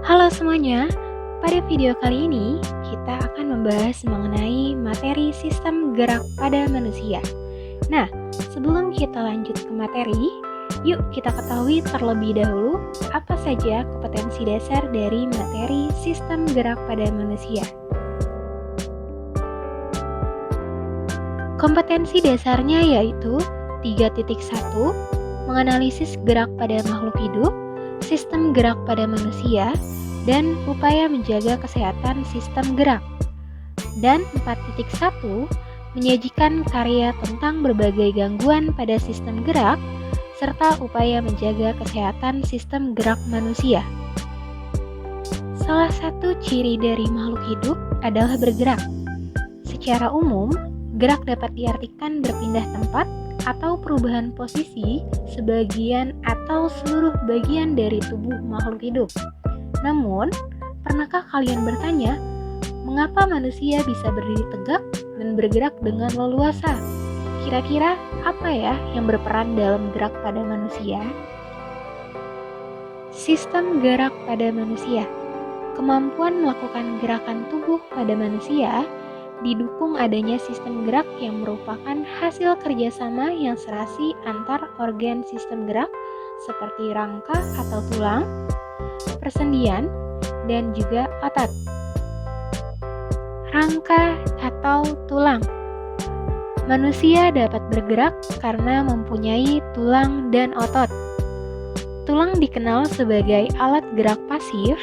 Halo semuanya, pada video kali ini kita akan membahas mengenai materi sistem gerak pada manusia. Nah, sebelum kita lanjut ke materi, yuk kita ketahui terlebih dahulu apa saja kompetensi dasar dari materi sistem gerak pada manusia. Kompetensi dasarnya yaitu 3.1, menganalisis gerak pada makhluk hidup, sistem gerak pada manusia, dan upaya menjaga kesehatan sistem gerak. Dan 4.1, menyajikan karya tentang berbagai gangguan pada sistem gerak, serta upaya menjaga kesehatan sistem gerak manusia. Salah satu ciri dari makhluk hidup adalah bergerak. Secara umum, gerak dapat diartikan berpindah tempat atau perubahan posisi sebagian atau seluruh bagian dari tubuh makhluk hidup. Namun, pernahkah kalian bertanya, mengapa manusia bisa berdiri tegak dan bergerak dengan leluasa? Kira-kira apa ya yang berperan dalam gerak pada manusia? Sistem gerak pada manusia. Kemampuan melakukan gerakan tubuh pada manusia didukung adanya sistem gerak yang merupakan hasil kerjasama yang serasi antar organ sistem gerak seperti rangka atau tulang, persendian, dan juga otot. Rangka atau tulang. Manusia dapat bergerak karena mempunyai tulang dan otot. Tulang dikenal sebagai alat gerak pasif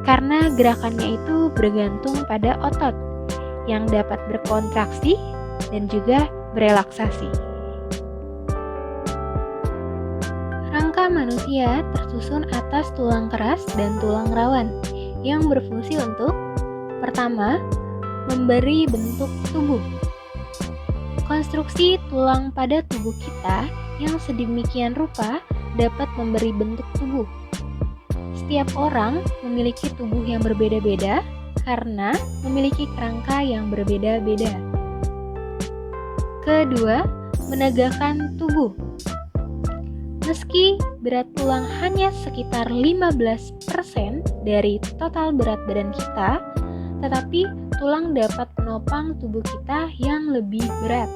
karena gerakannya itu bergantung pada otot yang dapat berkontraksi dan juga berelaksasi. Rangka manusia tersusun atas tulang keras dan tulang rawan yang berfungsi untuk pertama, memberi bentuk tubuh. Konstruksi tulang pada tubuh kita yang sedemikian rupa dapat memberi bentuk tubuh. Setiap orang memiliki tubuh yang berbeda-beda karena memiliki kerangka yang berbeda-beda. Kedua, menegakkan tubuh. Meski berat tulang hanya sekitar 15% dari total berat badan kita, tetapi tulang dapat menopang tubuh kita yang lebih berat.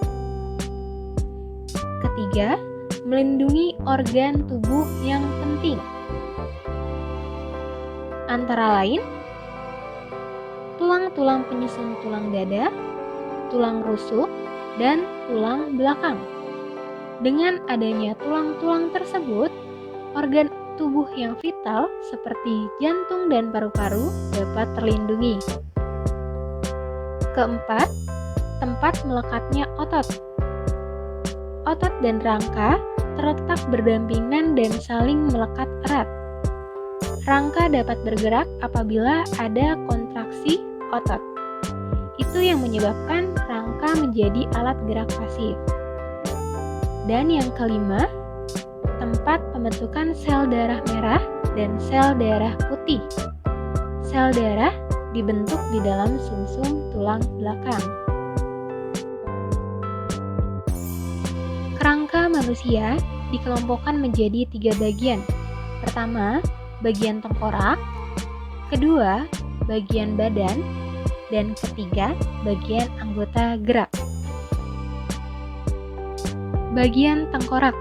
Ketiga, melindungi organ tubuh yang penting. Antara lain, tulang-tulang penyusun tulang dada, tulang rusuk, dan tulang belakang. Dengan adanya tulang-tulang tersebut, organ tubuh yang vital seperti jantung dan paru-paru dapat terlindungi. Keempat, tempat melekatnya otot. Otot dan rangka terletak berdampingan dan saling melekat erat. Rangka dapat bergerak apabila ada kontraksi otot. Itu yang menyebabkan rangka menjadi alat gerak pasif. Dan yang kelima, tempat pembentukan sel darah merah dan sel darah putih. Sel darah dibentuk di dalam sumsum tulang belakang. Kerangka manusia dikelompokkan menjadi 3 bagian. Pertama, bagian tengkorak, kedua, bagian badan, dan ketiga, bagian anggota gerak. Bagian tengkorak.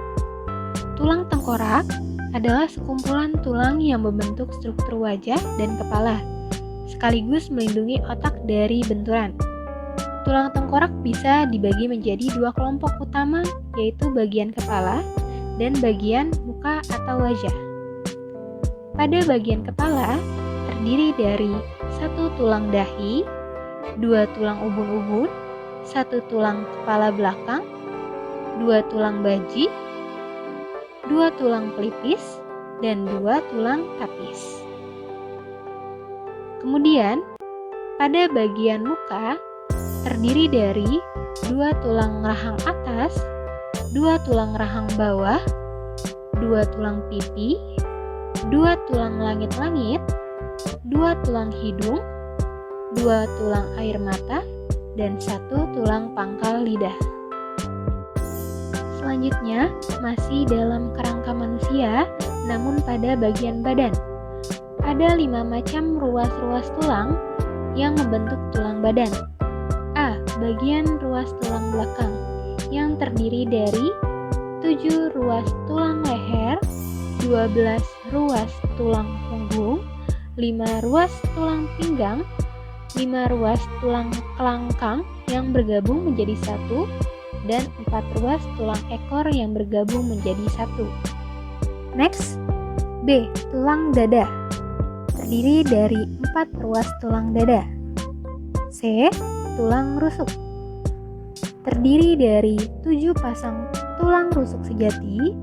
Tulang tengkorak adalah sekumpulan tulang yang membentuk struktur wajah dan kepala, sekaligus melindungi otak dari benturan. Tulang tengkorak bisa dibagi menjadi 2 kelompok utama, yaitu bagian kepala dan bagian muka atau wajah. Pada bagian kepala terdiri dari 1 tulang dahi, 2 tulang ubun-ubun, 1 tulang kepala belakang, 2 tulang baji, 2 tulang pelipis, dan 2 tulang tapis. Kemudian, pada bagian muka terdiri dari 2 tulang rahang atas, 2 tulang rahang bawah, 2 tulang pipi, 2 tulang langit-langit, 2 tulang hidung, 2 tulang air mata, dan 1 tulang pangkal lidah. Selanjutnya, masih dalam kerangka manusia, namun pada bagian badan. Ada 5 macam ruas-ruas tulang yang membentuk tulang badan. A. Bagian ruas tulang belakang yang terdiri dari 7 ruas tulang leher, 12 ruas tulang punggung, 5 ruas tulang pinggang, 5 ruas tulang kelangkang yang bergabung menjadi satu, dan 4 ruas tulang ekor yang bergabung menjadi satu. Next, B. Tulang dada terdiri dari 4 ruas tulang dada. C. Tulang rusuk terdiri dari 7 pasang tulang rusuk sejati,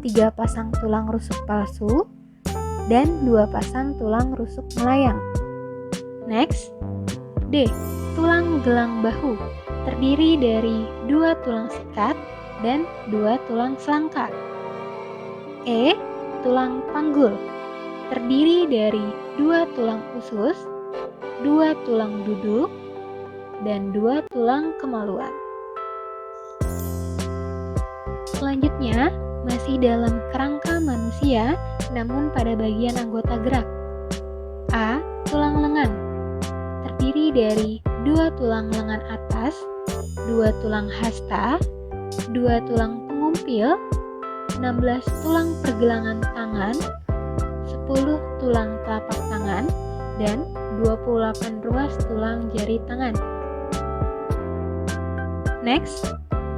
3 pasang tulang rusuk palsu, dan 2 pasang tulang rusuk melayang. Next, D. Tulang gelang bahu terdiri dari 2 tulang sikat dan 2 tulang selangka. E. Tulang panggul terdiri dari 2 tulang usus, 2 tulang duduk, dan 2 tulang kemaluan. Selanjutnya, masih dalam kerangka manusia, namun pada bagian anggota gerak. A. Tulang lengan terdiri dari 2 tulang lengan atas, 2 tulang hasta, 2 tulang pengumpil, 16 tulang pergelangan tangan, 10 tulang telapak tangan, dan 28 ruas tulang jari tangan. Next,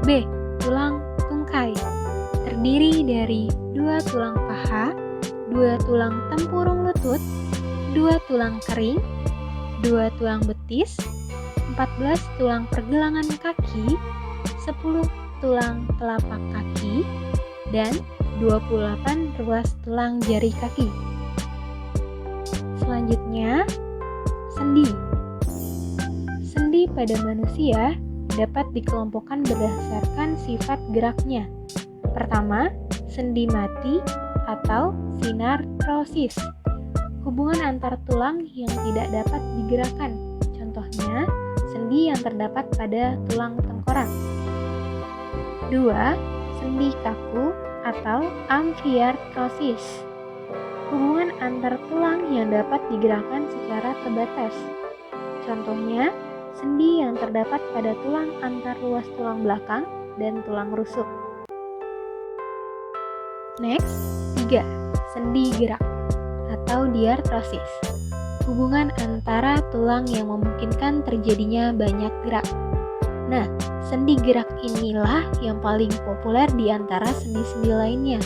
B. Tulang tungkai terdiri dari 2 tulang paha, 2 tulang tempurung lutut, 2 tulang kering, 2 tulang betis, 14 tulang pergelangan kaki, 10 tulang telapak kaki, dan 28 ruas tulang jari kaki. Selanjutnya, sendi. Sendi pada manusia dapat dikelompokkan berdasarkan sifat geraknya. Pertama, sendi mati atau sinartrosis, hubungan antar tulang yang tidak dapat digerakkan. Contohnya, sendi yang terdapat pada tulang tengkorak. 2. Sendi kaku atau amfiartrosis, hubungan antar tulang yang dapat digerakkan secara terbatas. Contohnya, sendi yang terdapat pada tulang antar ruas tulang belakang dan tulang rusuk. Next, 3. Sendi gerak atau diartrosis, hubungan antara tulang yang memungkinkan terjadinya banyak gerak. Nah, sendi gerak inilah yang paling populer di antara sendi-sendi lainnya,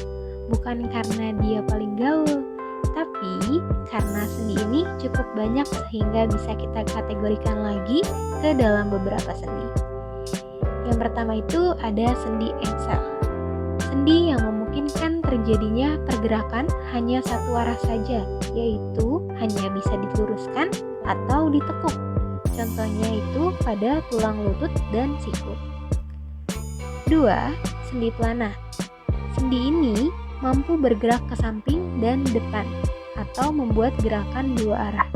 bukan karena dia paling gaul, tapi karena sendi ini cukup banyak sehingga bisa kita kategorikan lagi ke dalam beberapa sendi. Yang pertama itu ada sendi engsel, sendi yang memungkinkan terjadinya pergerakan hanya satu arah saja, yaitu hanya bisa diluruskan atau ditekuk. Contohnya itu pada tulang lutut dan siku. 2. Sendi pelana. Sendi ini mampu bergerak ke samping dan depan atau membuat gerakan dua arah.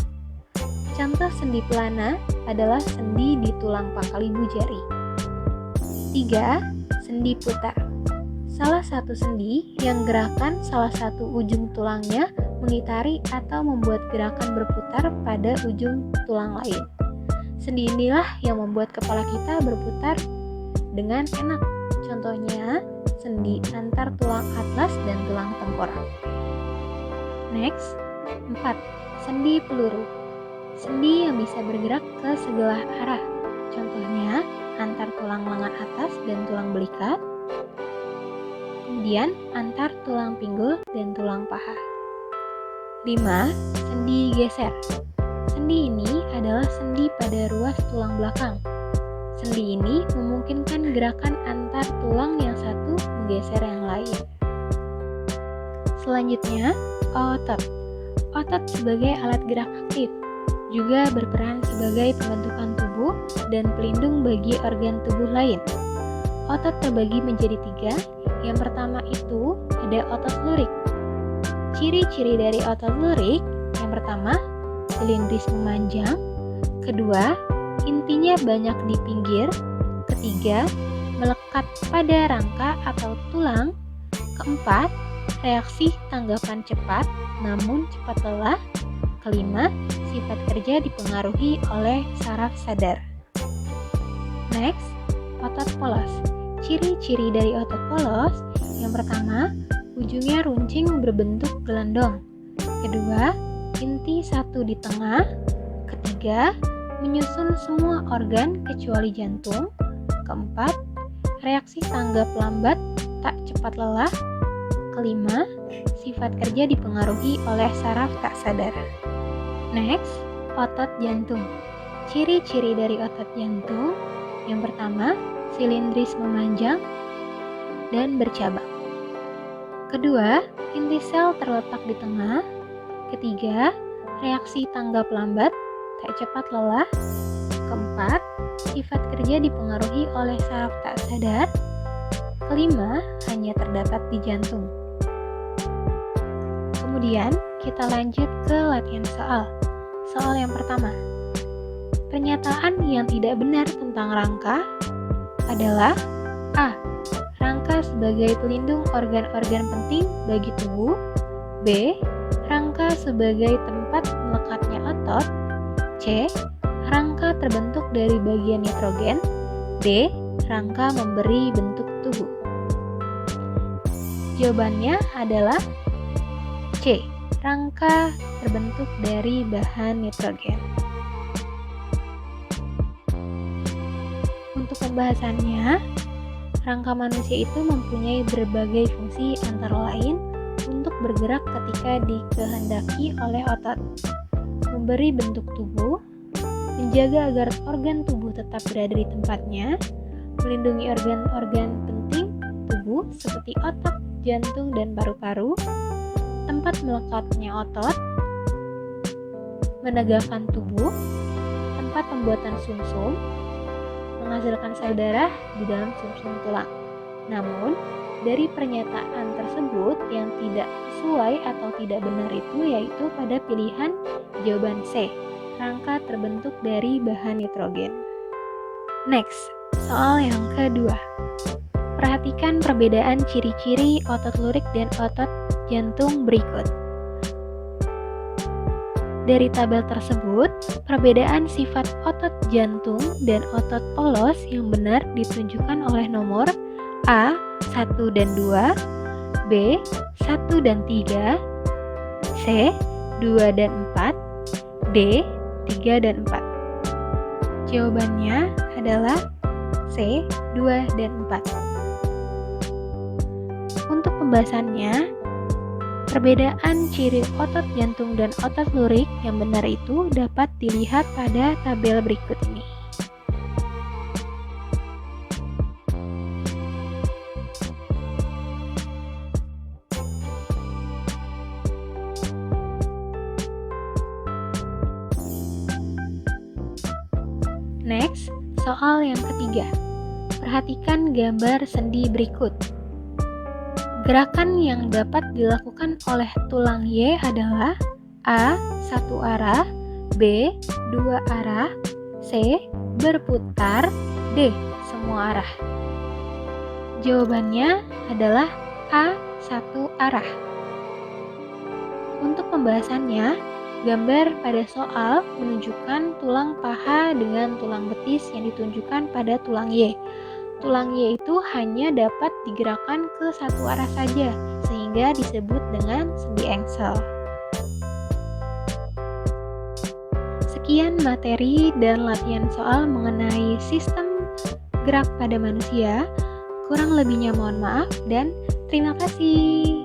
Contoh sendi pelana adalah sendi di tulang pangkal ibu jari. 3. Sendi putar. Salah satu sendi yang gerakan salah satu ujung tulangnya mengitari atau membuat gerakan berputar pada ujung tulang lain. Sendi inilah yang membuat kepala kita berputar dengan enak. Contohnya, sendi antar tulang atlas dan tulang tengkorak. Next, 4. Sendi peluru. Sendi yang bisa bergerak ke segala arah. Contohnya, antar tulang lengan atas dan tulang belikat. Kemudian, antar tulang pinggul dan tulang paha. 5. Sendi geser. Sendi ini adalah sendi pada ruas tulang belakang. Sendi ini memungkinkan gerakan antar tulang yang satu menggeser yang lain. Selanjutnya, otot. Otot sebagai alat gerak aktif juga berperan sebagai pembentukan tubuh dan pelindung bagi organ tubuh lain. Otot terbagi menjadi 3. Yang pertama itu ada otot lurik. Ciri-ciri dari otot lurik, yang pertama, silindris memanjang. Kedua, intinya banyak di pinggir. Ketiga, melekat pada rangka atau tulang. Keempat, reaksi tanggapan cepat namun cepat lelah. Kelima, sifat kerja dipengaruhi oleh saraf sadar. Next, otot polos. Ciri-ciri dari otot polos, yang pertama, ujungnya runcing berbentuk gelondong. Kedua, inti satu di tengah. Ketiga, menyusun semua organ kecuali jantung. Keempat, reaksi tanggap lambat, tak cepat lelah. Kelima, sifat kerja dipengaruhi oleh saraf tak sadar. Next, otot jantung. Ciri-ciri dari otot jantung, yang pertama, silindris memanjang dan bercabang. Kedua, inti sel terletak di tengah. Ketiga, reaksi tanggap lambat, tak cepat lelah. Keempat, sifat kerja dipengaruhi oleh saraf tak sadar. Kelima, hanya terdapat di jantung. Kemudian, kita lanjut ke latihan soal. Soal yang pertama. Pernyataan yang tidak benar tentang rangka adalah A. Rangka sebagai pelindung organ-organ penting bagi tubuh. B. Rangka sebagai tempat melekatnya otot. C. Rangka terbentuk dari bagian nitrogen. D. Rangka memberi bentuk tubuh. Jawabannya adalah C. Rangka terbentuk dari bahan nitrogen. Untuk pembahasannya, rangka manusia itu mempunyai berbagai fungsi antara lain untuk bergerak ketika dikehendaki oleh otot, memberi bentuk tubuh, menjaga agar organ tubuh tetap berada di tempatnya, melindungi organ-organ penting tubuh seperti otak, jantung, dan paru-paru, tempat melekatnya otot, menegakkan tubuh, tempat pembuatan sumsum, menghasilkan sel darah di dalam sumsum tulang. Namun, dari pernyataan tersebut yang tidak sesuai atau tidak benar itu yaitu pada pilihan jawaban C, rangka terbentuk dari bahan nitrogen. Next, soal yang kedua. Perhatikan perbedaan ciri-ciri otot lurik dan otot jantung berikut. Dari tabel tersebut, perbedaan sifat otot jantung dan otot polos yang benar ditunjukkan oleh nomor A 1 dan 2, B 1 dan 3, C 2 dan 4, D 3 dan 4. Jawabannya adalah C 2 dan 4. Untuk pembahasannya, perbedaan ciri otot jantung dan otot lurik yang benar itu dapat dilihat pada tabel berikut ini. Next, soal yang ketiga. Perhatikan gambar sendi berikut. Gerakan yang dapat dilakukan oleh tulang Y adalah A. Satu arah, B. Dua arah, C. Berputar, D. Semua arah. Jawabannya adalah A. Satu arah. Untuk pembahasannya, gambar pada soal menunjukkan tulang paha dengan tulang betis yang ditunjukkan pada tulang Y. Tulang Y itu hanya dapat digerakkan ke satu arah saja, sehingga disebut dengan sendi engsel. Sekian materi dan latihan soal mengenai sistem gerak pada manusia. Kurang lebihnya mohon maaf dan terima kasih.